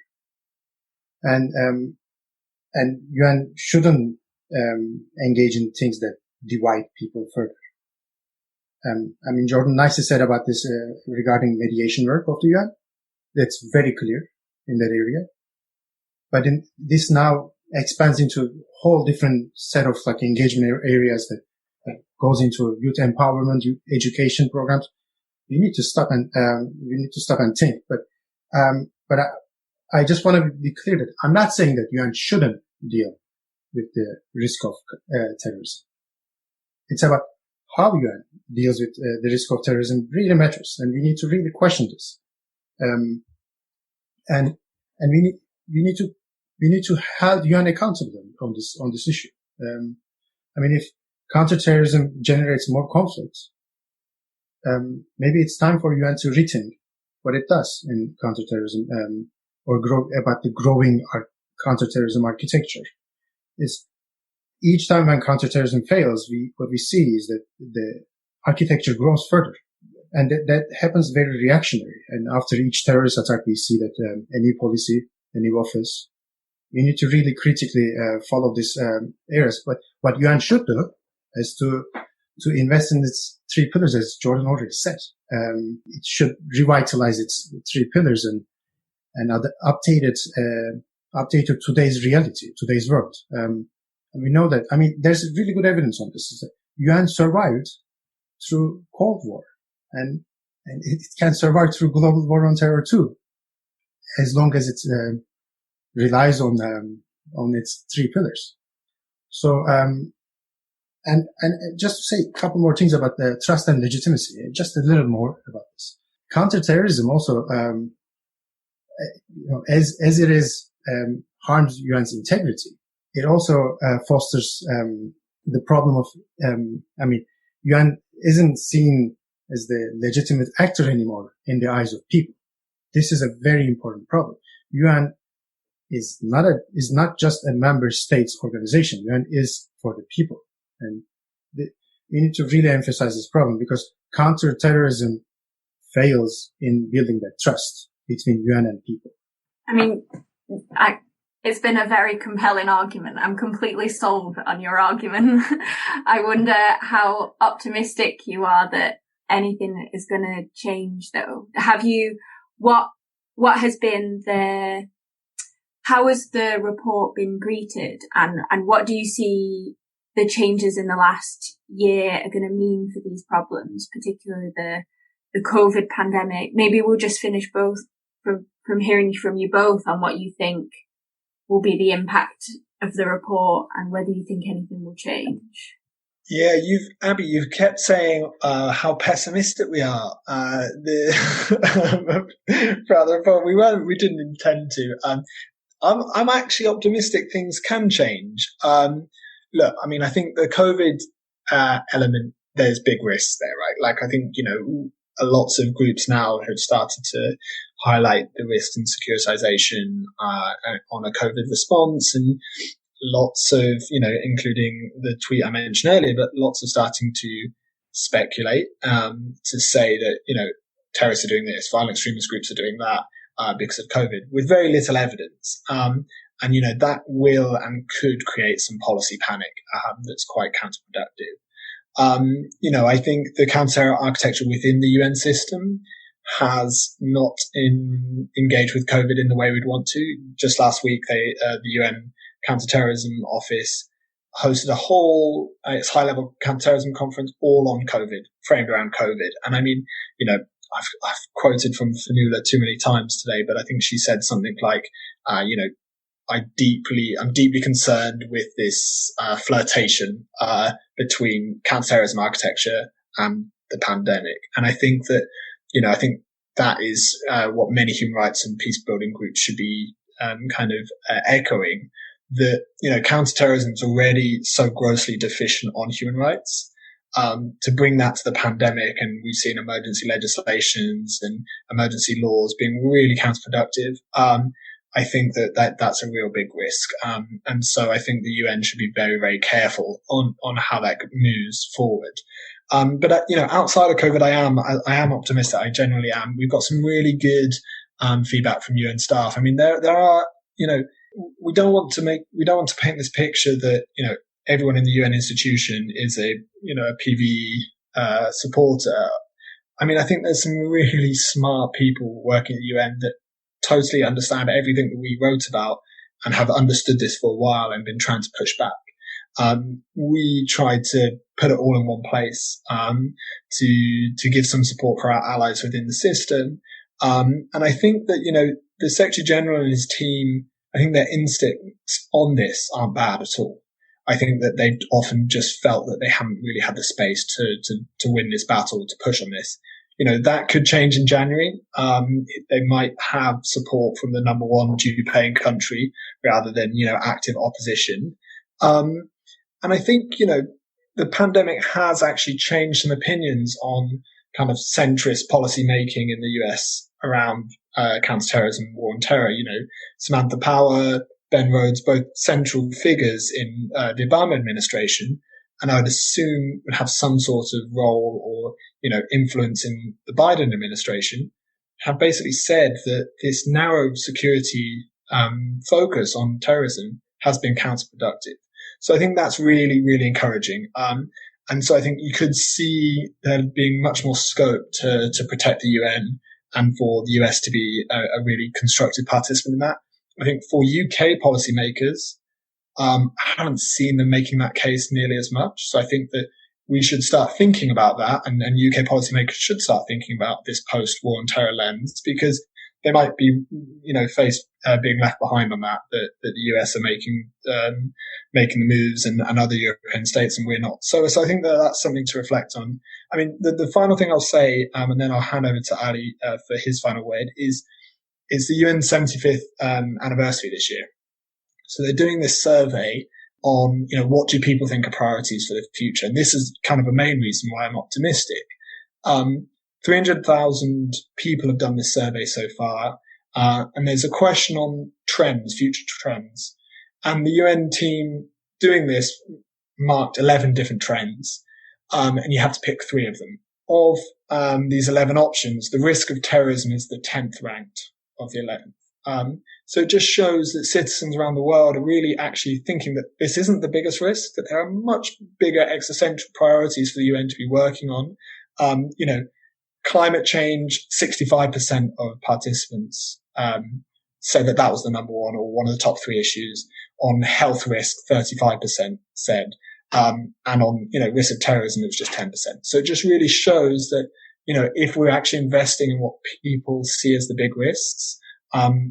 And UN shouldn't engage in things that divide people further. Jordan nicely said about this regarding mediation work of the UN. that's very clear in that area. But this now expands into a whole different set of like engagement areas that goes into youth empowerment, youth education programs. We need to stop and think. But I just want to be clear that I'm not saying that UN shouldn't deal with the risk of terrorism. It's about how UN deals with the risk of terrorism really matters, and we need to really question this. And we need to hold UN accountable on this issue. If counterterrorism generates more conflicts, maybe it's time for UN to rethink what it does in counterterrorism, or about the growing counterterrorism architecture. Is each time when counterterrorism fails, what we see is that the architecture grows further, and that happens very reactionary. And after each terrorist attack, we see that a new policy, a new office. We need to really critically follow these areas. But what UN should do is to invest in its three pillars, as Jordan already said. It should revitalize its three pillars and update to today's reality, today's world. And we know that, there's really good evidence on this, is that UN survived through Cold War, and it can survive through global war on terror too, as long as it relies on its three pillars. So, and just to say a couple more things about the trust and legitimacy, just a little more about this. Counterterrorism also, as it is, harms UN's integrity, it also fosters the problem of, UN isn't seen as the legitimate actor anymore in the eyes of people. This is a very important problem. UN is not just a member states organization. UN is for the people. And we need to really emphasize this problem, because counterterrorism fails in building that trust between UN and people. It's been a very compelling argument. I'm completely sold on your argument. I wonder how optimistic you are that anything is going to change, though. What has been how has the report been greeted, and what do you see the changes in the last year are going to mean for these problems, particularly the COVID pandemic? Maybe we'll just finish both from hearing from you both on what you think will be the impact of the report and whether you think anything will change. Yeah, you've kept saying how pessimistic we are. Throughout the report, we didn't intend to. I'm actually optimistic things can change. Look, I think the COVID element, there's big risks there, right? Like, I think, lots of groups now have started to highlight the risks in securitization on a COVID response, and lots of, including the tweet I mentioned earlier, but lots of starting to speculate to say that, terrorists are doing this, violent extremist groups are doing that because of COVID, with very little evidence. And, that will and could create some policy panic that's quite counterproductive. I think the counter-terror architecture within the UN system has not engaged with COVID in the way we'd want to. Just last week, the UN Counter-Terrorism Office hosted its high-level counter-terrorism conference all on COVID, framed around COVID. And I've quoted from Fanula too many times today, but I think she said something like, I'm deeply concerned with this flirtation between counterterrorism architecture and the pandemic. And I think that is what many human rights and peace building groups should be echoing. That counterterrorism is already so grossly deficient on human rights. To bring that to the pandemic, and we've seen emergency legislations and emergency laws being really counterproductive. I think that's a real big risk. And so I think the UN should be very, very careful on how that moves forward. But outside of COVID, I am optimistic. I genuinely am. We've got some really good feedback from UN staff. There are, we don't want to paint this picture that, everyone in the UN institution is a PV supporter. I think there's some really smart people working at the UN that totally understand everything that we wrote about and have understood this for a while and been trying to push back. We tried to put it all in one place, to give some support for our allies within the system. And I think that, the Secretary General and his team, I think their instincts on this aren't bad at all. I think that they've often just felt that they haven't really had the space to win this battle, to push on this. That could change in January. They might have support from the number one due-paying country rather than, active opposition. And I think, the pandemic has actually changed some opinions on kind of centrist policy making in the US around counterterrorism, war on terror. Samantha Power, Ben Rhodes, both central figures in the Obama administration, and I would assume would have some sort of role or, influence in the Biden administration, have basically said that this narrow security focus on terrorism has been counterproductive. So I think that's really, really encouraging. And so I think you could see there being much more scope to protect the UN and for the US to be a really constructive participant in that. I think for UK policymakers, I haven't seen them making that case nearly as much. So I think that we should start thinking about that, and UK policymakers should start thinking about this post-war on terror lens, because they might be, faced being left behind on that the US are making the moves and other European states, and we're not. So I think that's something to reflect on. I mean, the final thing I'll say, and then I'll hand over to Ali for his final word, is the UN 75th anniversary this year. So they're doing this survey on, what do people think are priorities for the future? And this is kind of a main reason why I'm optimistic. 300,000 people have done this survey so far. And there's a question on trends, future trends. And the UN team doing this marked 11 different trends. And you have to pick 3 of them. Of these 11 options, the risk of terrorism is the 10th ranked of the 11th. So it just shows that citizens around the world are really actually thinking that this isn't the biggest risk, that there are much bigger existential priorities for the UN to be working on. Climate change, 65% of participants said that was the number one or one of the top 3 issues. On health risk, 35% said, and on, risk of terrorism, it was just 10%. So it just really shows that, if we're actually investing in what people see as the big risks,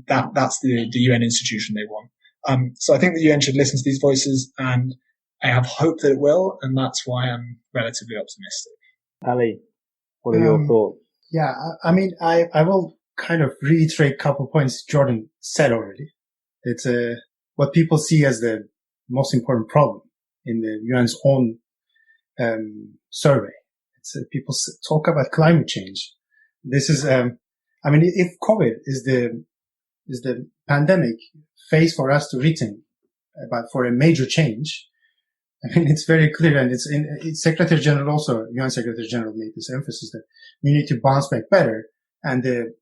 that's the UN institution they want. So I think the UN should listen to these voices, and I have hope that it will, and that's why I'm relatively optimistic. Ali, what are your thoughts? Yeah, I mean, I will kind of reiterate a couple of points Jordan said already. It's what people see as the most important problem in the UN's own survey. It's people talk about climate change. This is, if COVID is the pandemic phase for us to rethink about for a major change, it's very clear, and it's Secretary General also, UN Secretary General made this emphasis that we need to bounce back better, and the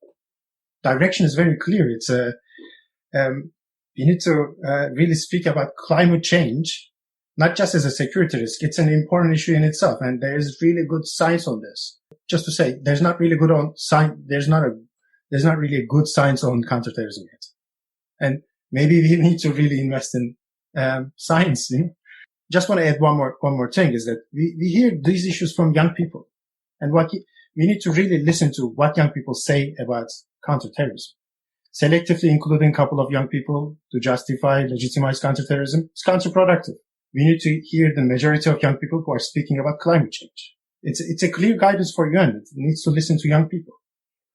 direction is very clear. It's you need to really speak about climate change, not just as a security risk. It's an important issue in itself, and there is really good science on this. Just to say, there's not really a good science on counterterrorism yet, and maybe we need to really invest in science. Just want to add one more thing is that we hear these issues from young people, and we need to really listen to what young people say about counterterrorism. Selectively including a couple of young people to legitimize counterterrorism is counterproductive. We need to hear the majority of young people who are speaking about climate change. It's a clear guidance for UN. It needs to listen to young people.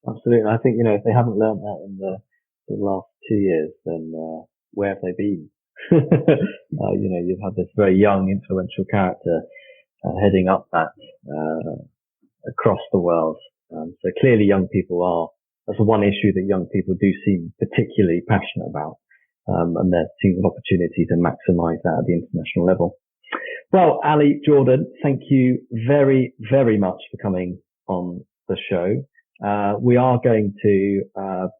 Absolutely. I think, if they haven't learned that in the last 2 years, then where have they been? You've had this very young, influential character heading up that across the world. So clearly young people that's one issue that young people do seem particularly passionate about. And there seems an opportunity to maximize that at the international level. Well, Ali, Jordan, thank you very, very much for coming on the show. We are going to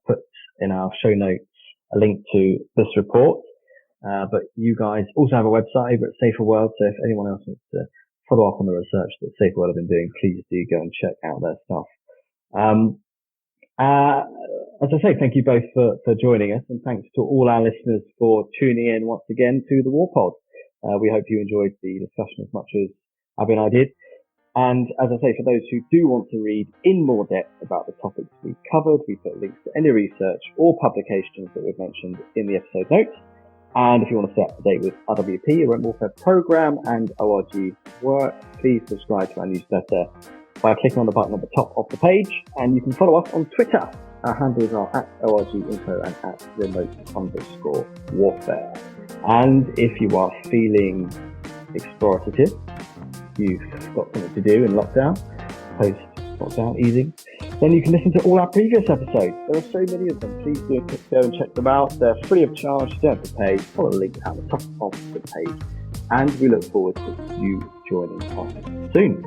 put in our show notes a link to this report. But you guys also have a website over at Saferworld. So if anyone else wants to follow up on the research that Saferworld have been doing, please do go and check out their stuff. As I say, thank you both for joining us, and thanks to all our listeners for tuning in once again to the War Pod. We hope you enjoyed the discussion as much as Abby and I did. And as I say, for those who do want to read in more depth about the topics we covered, we put links to any research or publications that we've mentioned in the episode notes. And if you want to stay up to date with RWP, Remote Warfare Programme, and ORG's work, please subscribe to our newsletter by clicking on the button at the top of the page. And you can follow us on Twitter. Our handles are @ORGinfo and @remote_warfare. And if you are feeling explorative, you've got something to do in lockdown, post-lockdown easing, then you can listen to all our previous episodes. There are so many of them. Please do go and check them out. They're free of charge. You don't have to pay. Follow the link at the top of the page. And we look forward to you joining us soon.